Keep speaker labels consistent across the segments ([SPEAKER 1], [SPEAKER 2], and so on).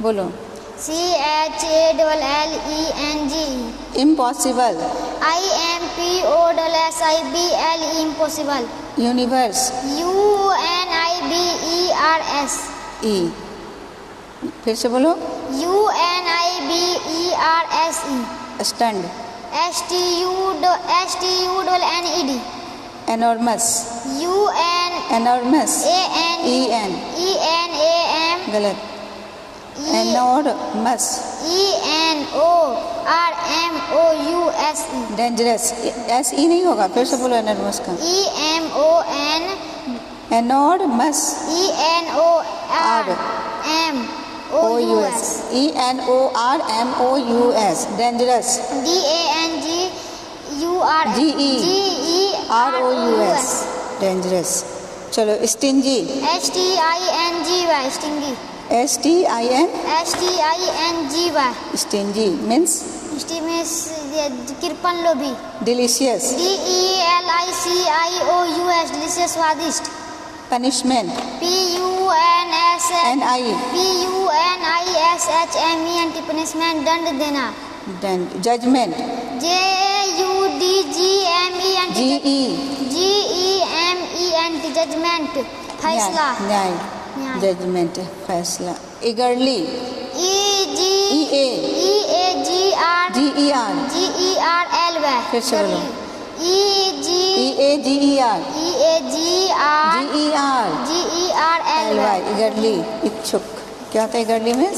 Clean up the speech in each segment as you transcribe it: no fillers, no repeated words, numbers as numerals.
[SPEAKER 1] बोलो।
[SPEAKER 2] CHALLENG
[SPEAKER 1] impossible.
[SPEAKER 2] IMPOSSIBLE impossible.
[SPEAKER 1] Universe.
[SPEAKER 2] UNIBERS
[SPEAKER 1] ई। फिर से बोलो।
[SPEAKER 2] UNIBERS
[SPEAKER 1] stunned.
[SPEAKER 2] STUNNED
[SPEAKER 1] enormous. Enormous. EN गलत। एनॉर्मस।
[SPEAKER 2] ENORMOUS
[SPEAKER 1] dangerous. SE नहीं होगा, फिर से बोलो एनॉर्मस का।
[SPEAKER 2] EMON
[SPEAKER 1] enormous.
[SPEAKER 2] ENORMOUS
[SPEAKER 1] ENORMOUS dangerous. GEROUS dangerous. चलो stingy.
[SPEAKER 2] STINGY STINGY
[SPEAKER 1] stingy means
[SPEAKER 2] कृपण लोभी।
[SPEAKER 1] डिलीशियस।
[SPEAKER 2] DELICIOUS डिलीशियस स्वादिष्ट।
[SPEAKER 1] पनिशमेंट।
[SPEAKER 2] PUNISHMENT पनिशमेंट दंड देना।
[SPEAKER 1] जजमेंट।
[SPEAKER 2] JUDGMENT जजमेंट फैसला।
[SPEAKER 1] न्याय। जजमेंट फैसला। ईगरली। GER फिर से बोलो। EAGER ईगरली। इच्छुक। क्या होता है ईगरली में?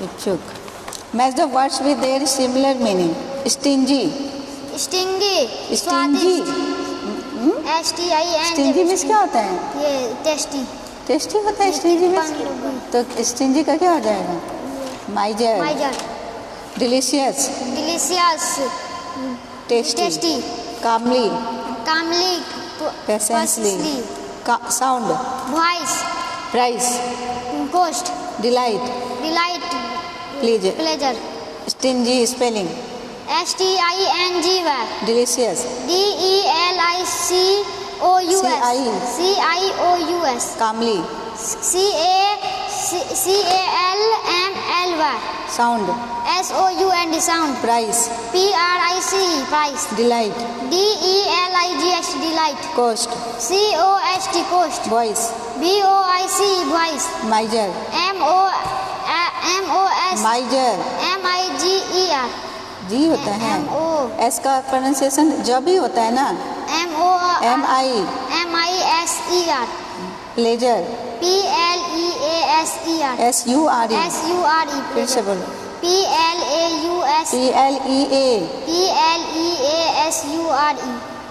[SPEAKER 1] इच्छुक। Match the words with there similar meaning. Stingy.
[SPEAKER 2] Stingy
[SPEAKER 1] stingy. Stingy means क्या होता है?
[SPEAKER 2] ये टेस्टी।
[SPEAKER 1] टेस्टी होता है स्टिंजी मीन्स। तो स्टिंजी का क्या हो जाएगा? Miser. Delicious. Tasty. Calmly. Patiently. Sound.
[SPEAKER 2] Voice.
[SPEAKER 1] Price.
[SPEAKER 2] Cost.
[SPEAKER 1] Delight. Pleasure. Stingy spelling.
[SPEAKER 2] STINGY
[SPEAKER 1] delicious.
[SPEAKER 2] DELICIOUS
[SPEAKER 1] calmly.
[SPEAKER 2] CALMLY
[SPEAKER 1] sound.
[SPEAKER 2] SOUND sound.
[SPEAKER 1] Price.
[SPEAKER 2] PRIC price.
[SPEAKER 1] Delight.
[SPEAKER 2] DELIGHT delight.
[SPEAKER 1] Cost.
[SPEAKER 2] COST cost.
[SPEAKER 1] Voice.
[SPEAKER 2] VOIC voice.
[SPEAKER 1] Miser.
[SPEAKER 2] MOS
[SPEAKER 1] miser.
[SPEAKER 2] MIGER
[SPEAKER 1] G होता है। S का pronunciation जब ही होता है ना।
[SPEAKER 2] MISER
[SPEAKER 1] pleasure.
[SPEAKER 2] PLEASER
[SPEAKER 1] SURE फिर से बोलो।
[SPEAKER 2] PLEASURE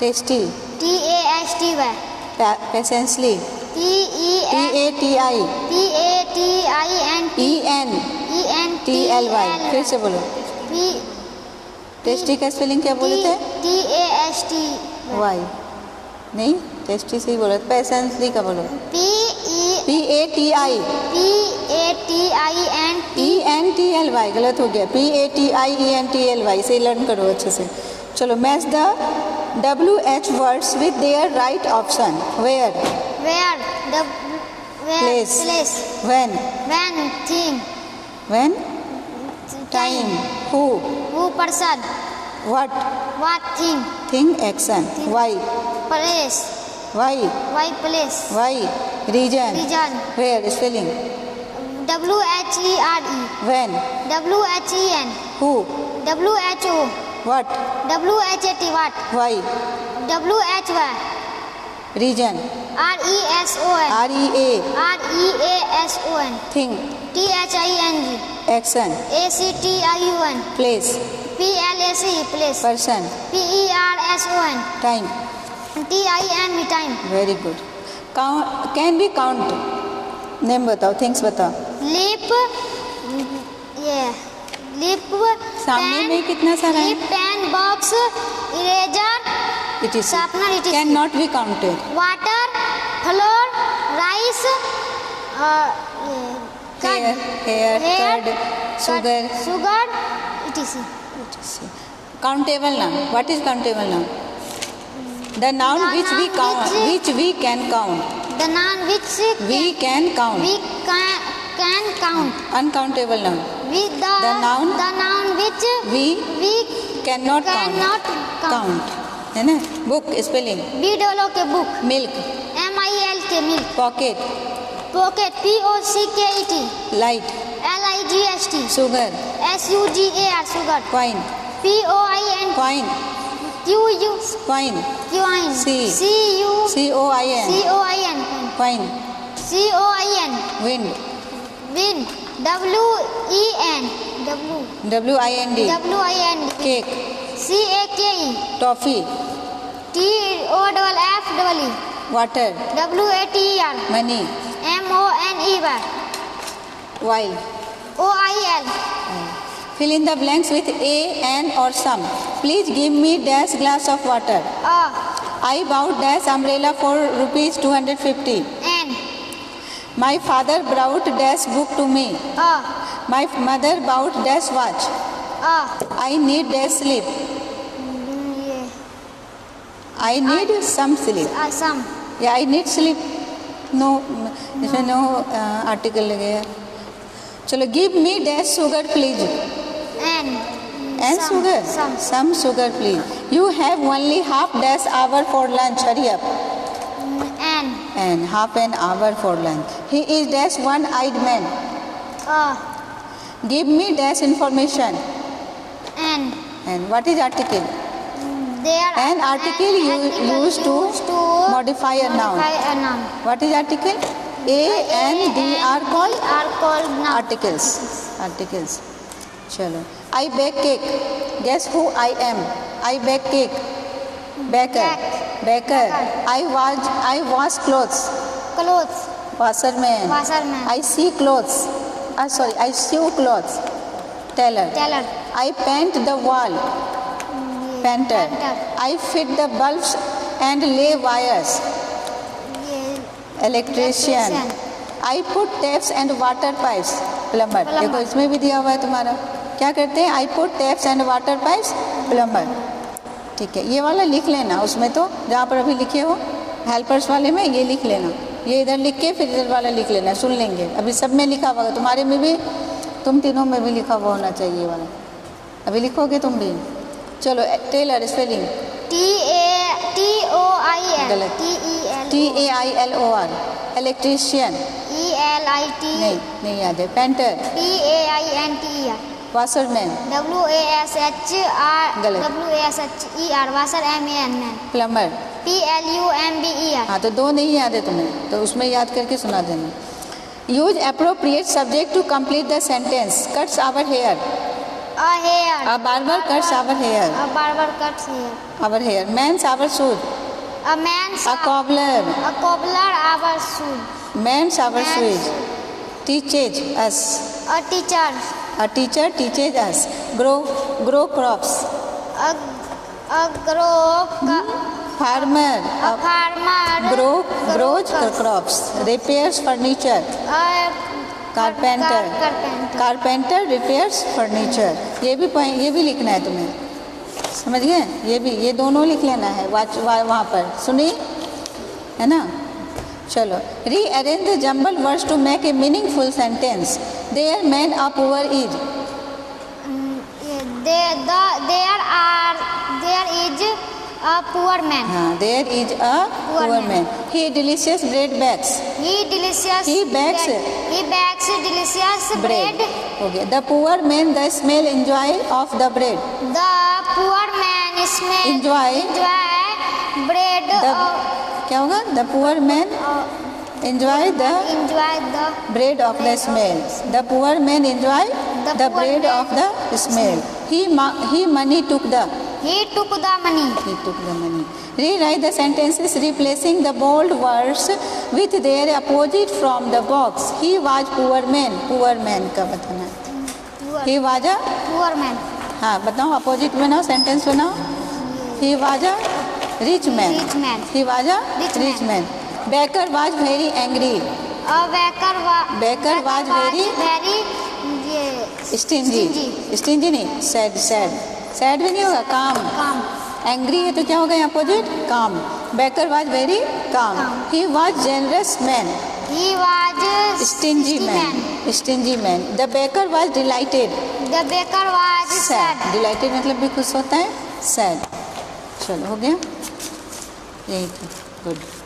[SPEAKER 1] tasty.
[SPEAKER 2] TASTY
[SPEAKER 1] patiently. TATINENTLY फिर से बोलो। टेस्टी का स्पेलिंग क्या बोले थे?
[SPEAKER 2] TASTY
[SPEAKER 1] वाई नहीं, टेस्टी से ही बोलो। पेशेंसली का बोलो। PATIENTLY गलत हो गया। PATIENTLY से लर्न करो अच्छे से। चलो match the WH words with their right option. Where. Place. When.
[SPEAKER 2] Thing.
[SPEAKER 1] When. Time. Who.
[SPEAKER 2] Person.
[SPEAKER 1] What.
[SPEAKER 2] Thing.
[SPEAKER 1] Thing. Action. Why.
[SPEAKER 2] Place.
[SPEAKER 1] Why.
[SPEAKER 2] Place.
[SPEAKER 1] Why. Reason. Where. Spelling.
[SPEAKER 2] WHERE.
[SPEAKER 1] When.
[SPEAKER 2] WHEN.
[SPEAKER 1] Who.
[SPEAKER 2] WHO.
[SPEAKER 1] What.
[SPEAKER 2] WHAT what.
[SPEAKER 1] Why.
[SPEAKER 2] WHY.
[SPEAKER 1] Reason.
[SPEAKER 2] RESON. REASON.
[SPEAKER 1] Thing.
[SPEAKER 2] THING.
[SPEAKER 1] Action.
[SPEAKER 2] ACTION.
[SPEAKER 1] Place.
[SPEAKER 2] PLAC place.
[SPEAKER 1] Person.
[SPEAKER 2] PERSON.
[SPEAKER 1] Time.
[SPEAKER 2] TIME time.
[SPEAKER 1] Very good. Count. Can we count? Name बताओ, things बताओ।
[SPEAKER 2] Lip.
[SPEAKER 1] सामने में कितना सारा है?
[SPEAKER 2] Lip pen box eraser sharpener.
[SPEAKER 1] Can not be counted.
[SPEAKER 2] Water flour rice
[SPEAKER 1] hair curd sugar
[SPEAKER 2] etc.
[SPEAKER 1] Countable noun. What is countable noun? The noun which we can count.
[SPEAKER 2] The noun which
[SPEAKER 1] we can count.
[SPEAKER 2] We can count.
[SPEAKER 1] Uncountable noun.
[SPEAKER 2] With the
[SPEAKER 1] noun
[SPEAKER 2] which
[SPEAKER 1] we
[SPEAKER 2] we
[SPEAKER 1] cannot
[SPEAKER 2] cannot count.
[SPEAKER 1] है ना. Book spelling.
[SPEAKER 2] BOOK book.
[SPEAKER 1] Milk.
[SPEAKER 2] MILK milk.
[SPEAKER 1] Pocket.
[SPEAKER 2] Pocket POCKET.
[SPEAKER 1] Light.
[SPEAKER 2] LIGHT.
[SPEAKER 1] Sugar.
[SPEAKER 2] SUGAR sugar.
[SPEAKER 1] Coin.
[SPEAKER 2] POIN.
[SPEAKER 1] Coin.
[SPEAKER 2] QU
[SPEAKER 1] Coin.
[SPEAKER 2] QIN. CU
[SPEAKER 1] COIN.
[SPEAKER 2] COIN.
[SPEAKER 1] Coin.
[SPEAKER 2] COIN.
[SPEAKER 1] Wind.
[SPEAKER 2] Wind. WEN.
[SPEAKER 1] WIND.
[SPEAKER 2] WIND.
[SPEAKER 1] Cake.
[SPEAKER 2] CAKE.
[SPEAKER 1] Toffee.
[SPEAKER 2] TOFFEE.
[SPEAKER 1] Water.
[SPEAKER 2] WATER.
[SPEAKER 1] Money.
[SPEAKER 2] MONEY.
[SPEAKER 1] While.
[SPEAKER 2] OIL.
[SPEAKER 1] Fill in the blanks with a, an or some. Please give me dash glass of water. I bought dash umbrella for rupees 250.
[SPEAKER 2] N.
[SPEAKER 1] My father brought dash book to me. My mother bought dash watch. I need dash sleep. I need some sleep.
[SPEAKER 2] Some.
[SPEAKER 1] Yeah, I need sleep. No, इसमें no article लगेगा. चलो, give me dash sugar please.
[SPEAKER 2] N.
[SPEAKER 1] And
[SPEAKER 2] Some.
[SPEAKER 1] sugar.
[SPEAKER 2] Some.
[SPEAKER 1] Sugar please. You have only half dash hour for lunch. Hurry up.
[SPEAKER 2] N.
[SPEAKER 1] And half an hour for lunch. He is dash one-eyed man. Give me dash information.
[SPEAKER 2] N.
[SPEAKER 1] And what is article?
[SPEAKER 2] There
[SPEAKER 1] An article used to modify a noun. What is article? A and D are called
[SPEAKER 2] noun.
[SPEAKER 1] articles. Chalo. I bake cake. Guess who I am? I bake cake. Baker. I wash clothes.
[SPEAKER 2] Clothes.
[SPEAKER 1] Washerman. I see clothes. I sew clothes. Tailor. I paint the wall. Painter. I fit the bulbs and lay wires. Electrician. I put taps and water pipes. Plumber. देखो इसमें भी दिया हुआ है तुम्हारा. क्या करते हैं? I put taps and water pipes. Plumber. ठीक है, ये वाला लिख लेना. उसमें तो जहाँ पर अभी लिखे हो हेल्पर्स वाले में ये लिख लेना. ये इधर लिख के फिर इधर वाला लिख लेना. सुन लेंगे. अभी सब में लिखा हुआ, तुम्हारे में भी, तुम तीनों में भी लिखा हुआ होना चाहिए वाला. अभी लिखोगे तुम भी. चलो, टेलर स्पेलिंग. TOIL. गलत. TAILOR. इलेक्ट्रीशियन. ELIT. नहीं याद है. पेंटर.
[SPEAKER 2] PAINTER.
[SPEAKER 1] वाशरमैन.
[SPEAKER 2] WASHER.
[SPEAKER 1] गलत.
[SPEAKER 2] WASHER. Washer MAN.
[SPEAKER 1] Plumber.
[SPEAKER 2] PLUMBER.
[SPEAKER 1] हाँ, तो दो नहीं याद है तुम्हें, तो उसमें याद करके सुना देना. Use appropriate subject to complete the sentence. Cuts our hair.
[SPEAKER 2] A hair.
[SPEAKER 1] A barber cuts our hair.
[SPEAKER 2] A barber cuts hair.
[SPEAKER 1] Our hair. Mends our shoes.
[SPEAKER 2] A man's.
[SPEAKER 1] A cobbler.
[SPEAKER 2] A cobbler our shoe.
[SPEAKER 1] Mends our shoes. Teaches us.
[SPEAKER 2] A teacher.
[SPEAKER 1] A teacher teaches us. Grow crops.
[SPEAKER 2] A grow.
[SPEAKER 1] Farmer.
[SPEAKER 2] A farmer.
[SPEAKER 1] Grows crops. Repairs furniture. Carpenter repairs furniture. ये भी लिखना है तुम्हें. समझ गए? ये दोनों लिख लेना है. वहाँ पर सुनी है ना. चलो, rearrange the jumbled words to make a meaningful sentence. There man a poor is.
[SPEAKER 2] There is a poor man.
[SPEAKER 1] There is a poor man. He delicious bread bakes. He bakes
[SPEAKER 2] delicious bread.
[SPEAKER 1] Okay. The poor man the smell enjoy of the bread.
[SPEAKER 2] The poor man enjoy bread.
[SPEAKER 1] क्या होगा? The poor man enjoy the bread of the smell. The poor man enjoy the bread of the smell. He money took the.
[SPEAKER 2] He took the money.
[SPEAKER 1] Rewrite the sentences replacing the bold words with their opposite from the box. He was poor man. Poor man का बताना. He was a
[SPEAKER 2] poor man.
[SPEAKER 1] हाँ, बताओ opposite बनाओ, sentence बनाओ. He was a rich man. He was a rich man. Baker was very angry.
[SPEAKER 2] A baker was very
[SPEAKER 1] stingy. Stingy नहीं, sad. Sad भी नहीं होगा. काम. एंग्री है तो क्या होगा यहाँ अपोजिट? काम. Baker was very calm. He was generous man.
[SPEAKER 2] He was
[SPEAKER 1] stingy man. Stingy man. The baker was dilated,
[SPEAKER 2] the baker was
[SPEAKER 1] sad.
[SPEAKER 2] Sad.
[SPEAKER 1] Dilated मतलब भी खुश होता है, सैड। चलो हो गया, यही था, गुड।